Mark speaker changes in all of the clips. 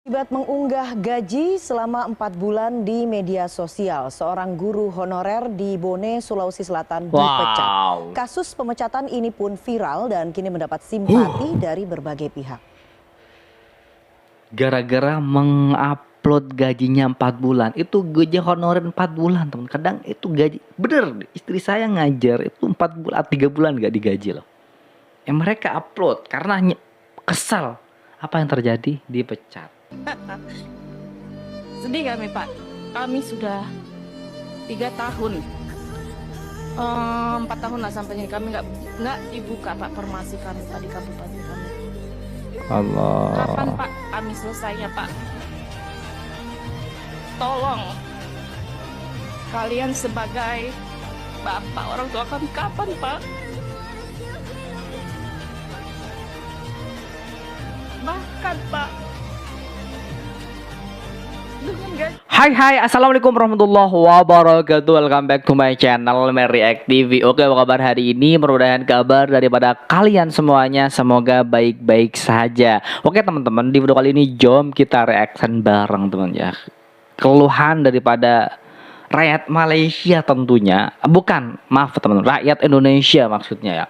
Speaker 1: Akibat mengunggah gaji selama 4 bulan di media sosial, seorang guru honorer di Bone, Sulawesi Selatan dipecat.
Speaker 2: Wow.
Speaker 1: Kasus pemecatan ini pun viral dan kini mendapat simpati dari berbagai pihak.
Speaker 2: Gara-gara mengupload gajinya 4 bulan. Itu gaji honorer 4 bulan, teman. Kadang itu gaji. Bener, istri saya ngajar itu 4 bulan, 3 bulan gak digaji loh. Mereka upload karena kesal. Apa yang terjadi? Dipecat.
Speaker 3: Sedih kami Pak, kami sudah 3 tahun, 4 tahun lah sampai ini kami nggak dibuka Pak formasi kami Pak di kabupaten kami.
Speaker 2: Allah.
Speaker 3: Kapan Pak kami selesainya Pak? Tolong kalian sebagai bapak orang tua kami kapan Pak? Bahkan Pak
Speaker 2: Hai, assalamualaikum warahmatullahi wabarakatuh. Welcome back to my channel React TV. Oke, apa kabar hari ini? Mudah-mudahan kabar daripada kalian semuanya semoga baik-baik saja. Oke teman-teman, di video kali ini jom kita reaction bareng teman ya. Keluhan daripada rakyat Malaysia tentunya, bukan, maaf teman-teman, rakyat Indonesia maksudnya ya.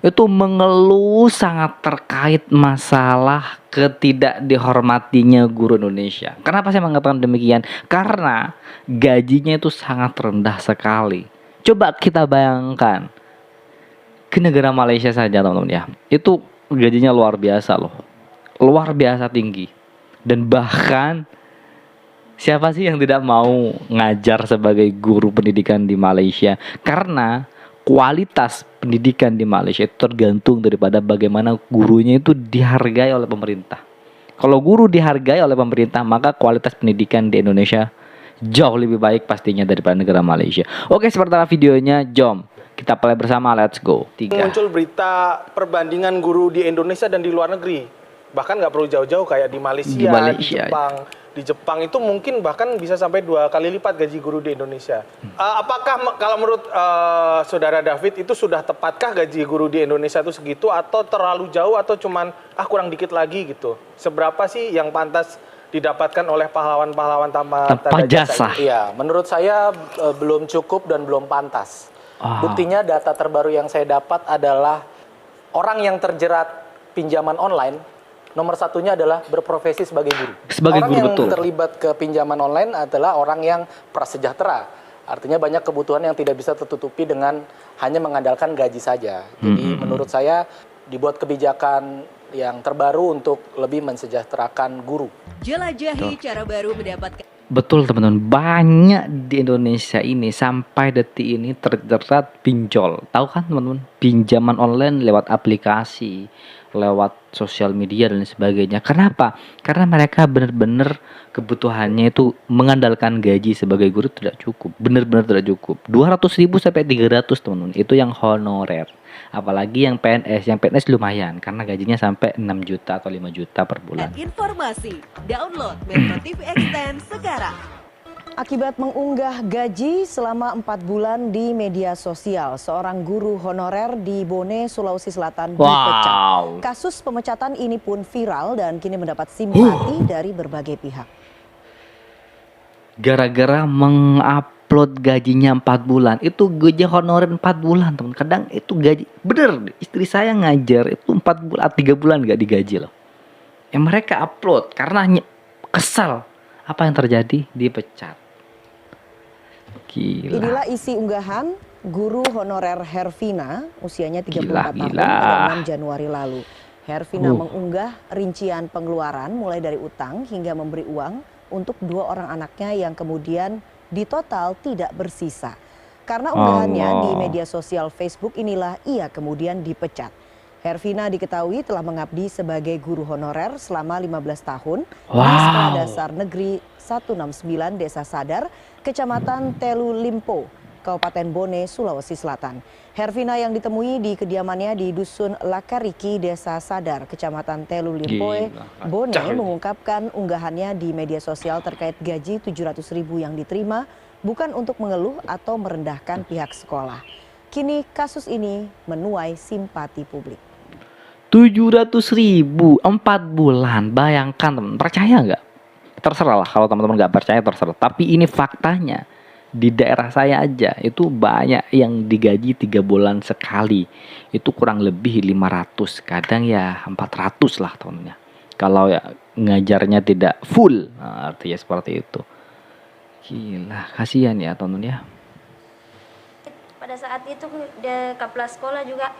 Speaker 2: Itu mengeluh sangat terkait masalah ketidak dihormatinya guru Indonesia. Kenapa saya mengatakan demikian? Karena gajinya itu sangat rendah sekali. Coba kita bayangkan ke negara Malaysia saja teman-teman ya. Itu gajinya luar biasa loh. Luar biasa tinggi. Dan bahkan siapa sih yang tidak mau ngajar sebagai guru pendidikan di Malaysia? Karena kualitas pendidikan di Malaysia itu tergantung daripada bagaimana gurunya itu dihargai oleh pemerintah. Kalau guru dihargai oleh pemerintah, maka kualitas pendidikan di Indonesia jauh lebih baik pastinya daripada negara Malaysia. Oke, seperti apa videonya, jom kita play bersama, let's go. 3.
Speaker 4: Muncul berita perbandingan guru di Indonesia dan di luar negeri. Bahkan nggak perlu jauh-jauh kayak di Malaysia, di Jepang. Di Jepang itu mungkin bahkan bisa sampai 2 kali lipat gaji guru di Indonesia. Apakah kalau menurut saudara David itu sudah tepatkah gaji guru di Indonesia itu segitu atau terlalu jauh atau cuman kurang dikit lagi gitu? Seberapa sih yang pantas didapatkan oleh pahlawan-pahlawan tanpa jasa?
Speaker 5: Iya, menurut saya belum cukup dan belum pantas. Buktinya data terbaru yang saya dapat adalah orang yang terjerat pinjaman online nomor satunya adalah berprofesi sebagai guru. Orang
Speaker 2: guru,
Speaker 5: yang
Speaker 2: betul.
Speaker 5: terlibat ke pinjaman online adalah orang yang prasejahtera. Artinya banyak kebutuhan yang tidak bisa tertutupi dengan hanya mengandalkan gaji saja. Jadi menurut saya dibuat kebijakan yang terbaru untuk lebih mensejahterakan guru.
Speaker 6: Jelajahi cara baru mendapatkan.
Speaker 2: Betul teman-teman, banyak di Indonesia ini sampai detik ini terjerat pinjol. Tahu kan teman-teman, pinjaman online lewat aplikasi, lewat sosial media dan sebagainya. Kenapa? Karena mereka benar-benar kebutuhannya itu mengandalkan gaji sebagai guru tidak cukup. Benar-benar tidak cukup. 200.000 sampai 300 teman-teman, itu yang honorer. Apalagi yang PNS lumayan karena gajinya sampai 6 juta atau 5 juta per bulan.
Speaker 6: Informasi, download Metro TV Extend sekarang.
Speaker 1: Akibat mengunggah gaji selama 4 bulan di media sosial, seorang guru honorer di Bone, Sulawesi Selatan dipecat. Kasus pemecatan ini pun viral dan kini mendapat simpati dari berbagai pihak.
Speaker 2: Gara-gara mengupload gajinya 4 bulan. Itu gaji honorer 4 bulan teman. Kadang itu gaji. Bener, istri saya ngajar itu 4 bulan, 3 bulan gak digaji loh. Mereka upload karena kesal. Apa yang terjadi? Dipecat. Gila.
Speaker 1: Inilah isi unggahan guru honorer Hervina, usianya 34 tahun pada 6 Januari lalu. Hervina mengunggah rincian pengeluaran mulai dari utang hingga memberi uang untuk 2 orang anaknya yang kemudian di total tidak bersisa. Karena unggahannya di media sosial Facebook inilah ia kemudian dipecat. Hervina diketahui telah mengabdi sebagai guru honorer selama 15 tahun di Sekolah Dasar Negeri 169 Desa Sadar, Kecamatan Telu Limpo, Kabupaten Bone, Sulawesi Selatan. Hervina yang ditemui di kediamannya di Dusun Lakariki, Desa Sadar, Kecamatan Telu Limpo, Bone, mengungkapkan unggahannya di media sosial terkait gaji 700.000 yang diterima bukan untuk mengeluh atau merendahkan pihak sekolah. Kini kasus ini menuai simpati publik.
Speaker 2: 700.000 4 bulan, bayangkan teman, percaya nggak? Terserah lah, kalau teman-teman nggak percaya terserah. Tapi ini faktanya. Di daerah saya aja itu banyak yang digaji 3 bulan sekali. Itu kurang lebih 500, kadang ya 400 lah tahunnya. Kalau ya ngajarnya tidak full, nah, artinya seperti itu. Gila, kasihan ya teman-teman ya.
Speaker 7: Pada saat itu dia kepala sekolah juga,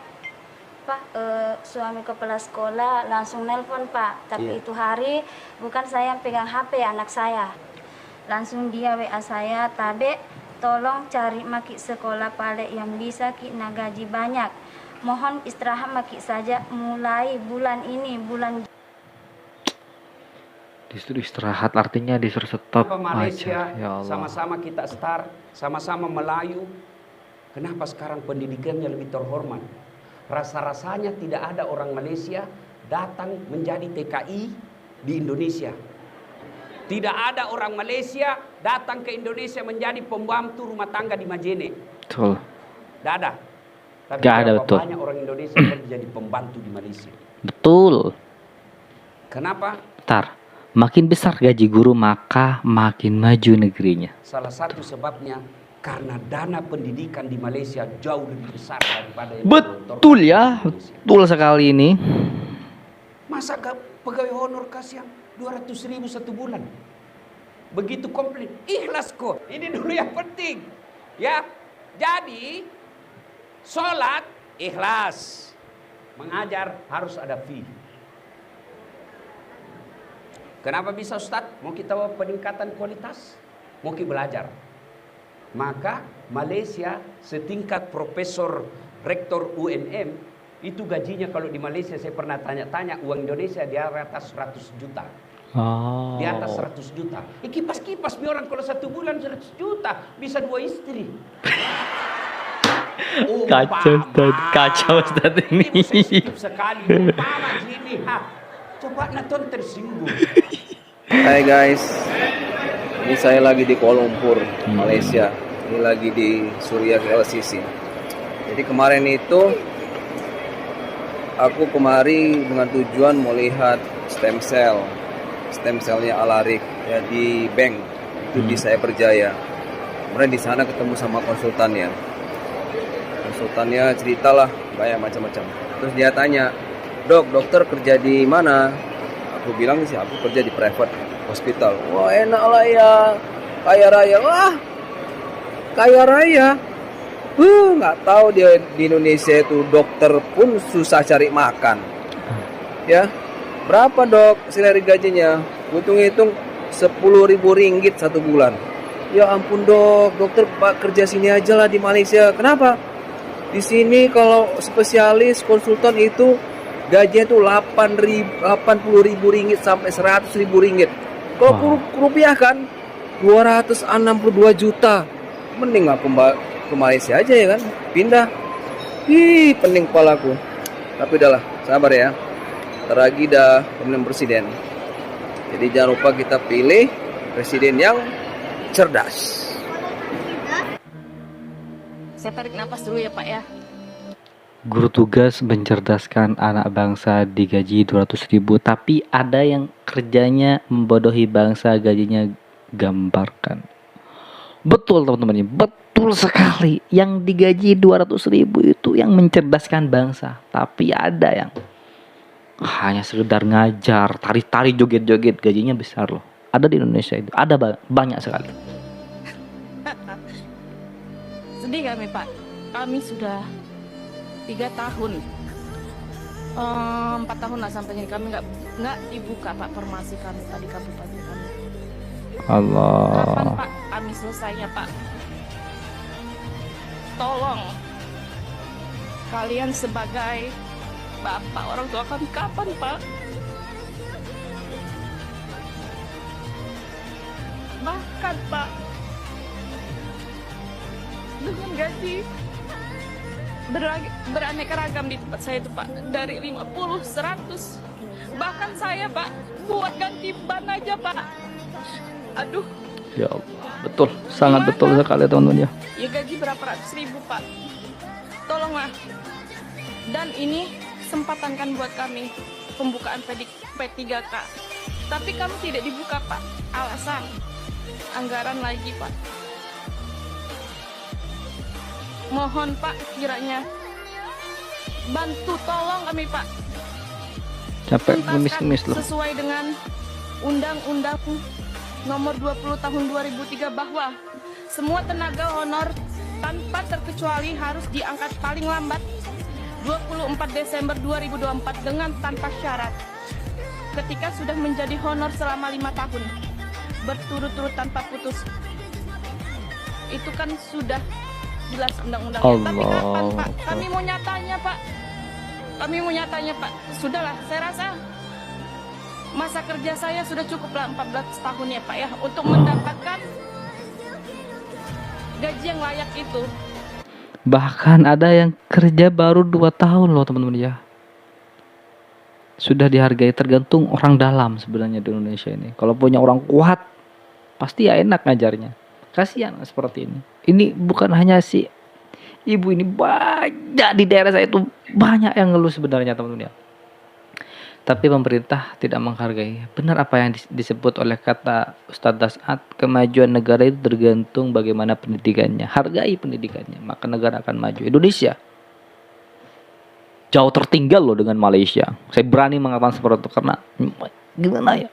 Speaker 7: Pak, suami kepala sekolah langsung nelpon, Pak. Tapi itu hari bukan saya yang pegang HP, anak saya. Langsung dia WA saya, Tabe, tolong cari maki sekolah pale yang bisa kina gaji banyak. Mohon istirahat maki saja mulai bulan ini, bulan.
Speaker 2: Disuruh istirahat artinya disuruh stop
Speaker 8: Malaysia,
Speaker 2: aja. Ya Allah.
Speaker 8: sama-sama kita start, sama-sama Melayu. Kenapa sekarang pendidikannya lebih terhormat? Rasa-rasanya tidak ada orang Malaysia datang menjadi TKI di Indonesia. Tidak ada orang Malaysia datang ke Indonesia menjadi pembantu rumah tangga di Majene.
Speaker 2: Betul.
Speaker 8: Tidak ada. Tapi
Speaker 2: Gak ada, betul.
Speaker 8: banyak orang Indonesia yang jadi pembantu di Malaysia.
Speaker 2: Betul.
Speaker 8: Kenapa?
Speaker 2: Bentar. Makin besar gaji guru maka makin maju negerinya.
Speaker 8: Salah satu sebabnya karena dana pendidikan di Malaysia jauh lebih besar daripada yang
Speaker 2: Betul ya. Betul sekali ini.
Speaker 8: Masa pegawai honor kasih yang 200.000 satu bulan? Begitu komplit, ikhlas kok. Ini dulu yang penting. Ya, jadi sholat ikhlas, mengajar harus ada fee. Kenapa bisa Ustadz? Mau kita peningkatan kualitas, mau kita belajar. Maka Malaysia setingkat profesor rektor UNM itu gajinya kalau di Malaysia saya pernah tanya-tanya uang Indonesia di atas 100 juta.
Speaker 2: Oh.
Speaker 8: Di atas 100 juta. Kipas-kipas orang kalau 1 bulan 100 juta bisa 2 istri.
Speaker 2: Kacau Ustaz, kacau Ustaz ini.
Speaker 8: Sensitif sekali. Umpama gini, coba nonton tersinggung.
Speaker 9: Hai guys, ini saya lagi di Kuala Lumpur, Malaysia. Ini lagi di Suria LCC. Jadi kemarin itu aku kemari dengan tujuan melihat stem cellnya Alarik ya, di bank itu di Saya Perjaya. Kemudian di sana ketemu sama konsultannya ceritalah banyak macam-macam. Terus dia tanya, dokter kerja di mana? Aku bilang sih aku kerja di private hospital. Wah enak lah ya, kaya raya. Wah kaya raya. Nggak tahu dia di Indonesia itu dokter pun susah cari makan. Ya, berapa dok salary gajinya? Hitung-hitung 10.000 ringgit satu bulan. Ya ampun dok, dokter kerja sini aja lah di Malaysia. Kenapa? Di sini kalau spesialis konsultan itu gajinya itu 80.000 ringgit sampai 100.000 ringgit. Kalau rupiah kan 262 juta. Mending aku ke Malaysia aja ya kan, pindah. Pening kepalaku. Tapi udahlah, sabar ya. Terlagi dah pemilihan presiden. Jadi jangan lupa kita pilih presiden yang cerdas.
Speaker 3: Saya tarik nafas dulu ya Pak ya.
Speaker 2: Guru tugas mencerdaskan anak bangsa digaji 200.000, tapi ada yang kerjanya membodohi bangsa, gajinya gambarkan. Betul teman-teman, betul sekali. Yang digaji 200.000 itu yang mencerdaskan bangsa, tapi ada yang hanya sekedar ngajar, tari-tari, joget-joget, gajinya besar loh. Ada di Indonesia itu, ada banyak sekali.
Speaker 3: Sedih kami Pak. Kami sudah 3 tahun, 4 tahun lah sampai kami nggak dibuka Pak formasi kami Pak di kabupaten kami.
Speaker 2: Allah.
Speaker 3: Kapan Pak kami selesainya Pak? Tolong kalian sebagai bapak orang tua kami kapan Pak? Bahkan Pak dengan gaji beraneka ragam di tempat saya itu Pak, dari 50, 100, bahkan saya Pak buat ganti ban aja Pak. Aduh.
Speaker 2: Ya Allah, betul, sangat betul sekali teman-teman ya.
Speaker 3: Ya gaji berapa ratus ribu Pak, tolonglah. Dan ini kesempatan kan buat kami pembukaan P3K. Tapi kami tidak dibuka, Pak. Alasan anggaran lagi, Pak. Mohon, Pak, kiranya bantu tolong kami, Pak.
Speaker 2: Sampai
Speaker 3: Tuntaskan
Speaker 2: ngemis-ngemis loh.
Speaker 3: sesuai dengan Undang-Undang Nomor 20 Tahun 2003 bahwa semua tenaga honor tanpa terkecuali harus diangkat paling lambat 24 Desember 2024 dengan tanpa syarat. Ketika sudah menjadi honor selama 5 tahun berturut-turut tanpa putus. Itu kan sudah jelas undang-undangnya. Tapi kapan, Pak? Kami mau nyatanya, Pak. Kami mau nyatanya, Pak. Sudahlah, saya rasa masa kerja saya sudah cukuplah 14 tahun ya, Pak ya, untuk mendapatkan gaji yang layak itu.
Speaker 2: Bahkan ada yang kerja baru 2 tahun loh teman-teman ya. Sudah dihargai, tergantung orang dalam sebenarnya di Indonesia ini. Kalau punya orang kuat, pasti ya enak ngajarnya. Kasihan seperti ini. Ini bukan hanya si ibu ini, banyak di daerah saya itu banyak yang ngeluh sebenarnya teman-teman ya. Tapi pemerintah tidak menghargai. Benar apa yang disebut oleh kata Ustadz Das'ad, kemajuan negara itu tergantung bagaimana pendidikannya. Hargai pendidikannya, maka negara akan maju. Indonesia jauh tertinggal loh dengan Malaysia. Saya berani mengatakan seperti itu karena gimana ya,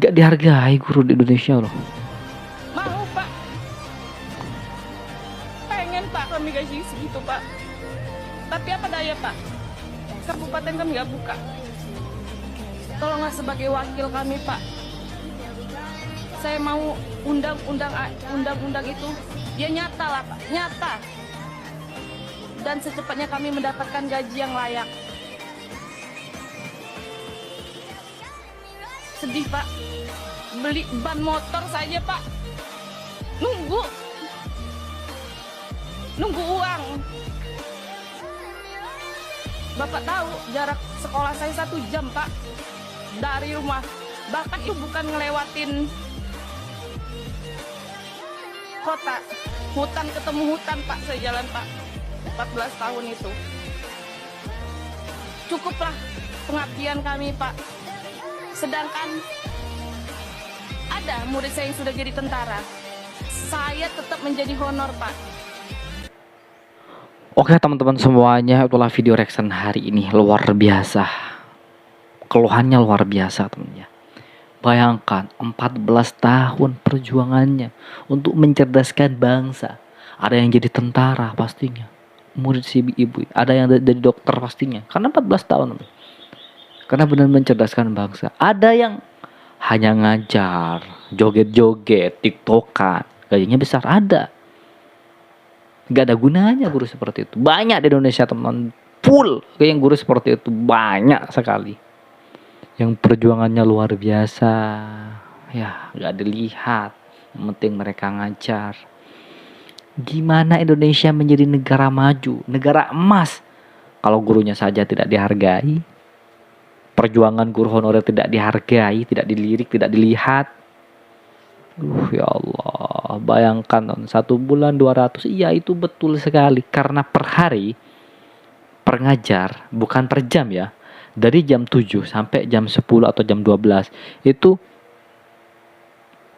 Speaker 2: gak dihargai guru di Indonesia loh.
Speaker 3: Mau, Pak. Pengen, Pak, kami gaji segitu, Pak. Tapi apa daya, Pak? Kabupaten kami gak buka. Tolonglah sebagai wakil kami, Pak. Saya mau undang-undang itu dia nyata lah, Pak. Nyata. Dan secepatnya kami mendapatkan gaji yang layak. Sedih, Pak. Beli ban motor saja, Pak. Nunggu uang. Bapak tahu jarak sekolah saya 1 jam, Pak, dari rumah. Bahkan itu bukan ngelewatin kota. Hutan ketemu hutan, Pak, saya jalan, Pak. 14 tahun itu. Cukuplah pengabdian kami, Pak. Sedangkan ada murid saya yang sudah jadi tentara. Saya tetap menjadi honor, Pak.
Speaker 2: Oke teman-teman semuanya, itulah video reaction hari ini. Luar biasa. Keluhannya luar biasa teman-teman. Bayangkan 14 tahun perjuangannya untuk mencerdaskan bangsa. Ada yang jadi tentara pastinya, murid si ibu. Ada yang jadi dokter pastinya, karena 14 tahun. Karena benar mencerdaskan bangsa. Ada yang hanya ngajar, joget-joget, tiktokan, gajinya besar. Ada. Gak ada gunanya guru seperti itu. Banyak di Indonesia teman, full kayak yang guru seperti itu, banyak sekali. Yang perjuangannya luar biasa. Ya gak dilihat, yang penting mereka ngajar. Gimana Indonesia menjadi negara maju, negara emas, kalau gurunya saja tidak dihargai, perjuangan guru honorer tidak dihargai, tidak dilirik, tidak dilihat. Ya Allah, bayangkan 1 bulan 200. Iya itu betul sekali, karena per hari per ngajar, bukan per jam ya. Dari jam 7 sampai jam 10 atau jam 12 itu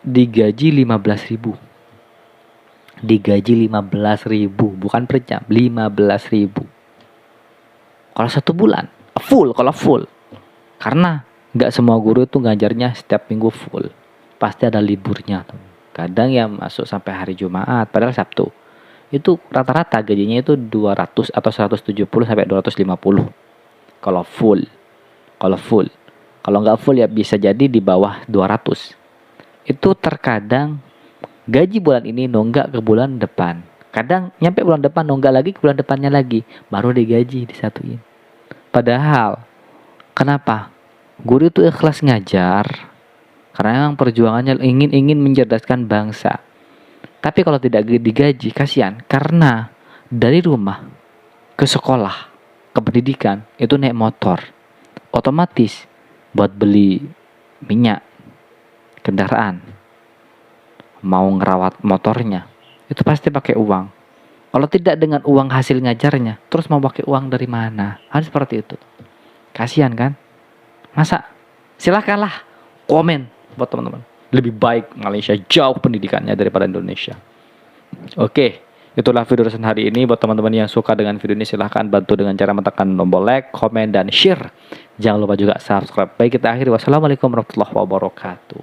Speaker 2: digaji 15.000. Digaji 15.000, bukan per jam, 15.000. Kalau 1 bulan full, kalau full. Karena nggak semua guru itu ngajarnya setiap minggu full. Pasti ada liburnya. Kadang yang masuk sampai hari Jumat, padahal Sabtu. Itu rata-rata gajinya itu 200 atau 170 sampai 250. Kalau full. Kalau nggak full ya bisa jadi di bawah 200. Itu terkadang gaji bulan ini nunggak ke bulan depan. Kadang nyampe bulan depan nunggak lagi ke bulan depannya lagi. Baru digaji, disatuin. Padahal, kenapa? Guru itu ikhlas ngajar. Karena memang perjuangannya ingin mencerdaskan bangsa. Tapi kalau tidak digaji, kasihan. Karena dari rumah ke sekolah, ke pendidikan, itu naik motor. Otomatis buat beli minyak, kendaraan, mau ngerawat motornya, itu pasti pakai uang. Kalau tidak dengan uang hasil ngajarnya, terus mau pakai uang dari mana? Harus seperti itu. Kasihan kan? Masa silakanlah komen buat teman-teman. Lebih baik Malaysia jauh pendidikannya daripada Indonesia. Oke, itulah video reaction hari ini. Buat teman-teman yang suka dengan video ini, silahkan bantu dengan cara menekan tombol like, komen, dan share. Jangan lupa juga subscribe. Baik, kita akhiri. Wassalamualaikum warahmatullahi wabarakatuh.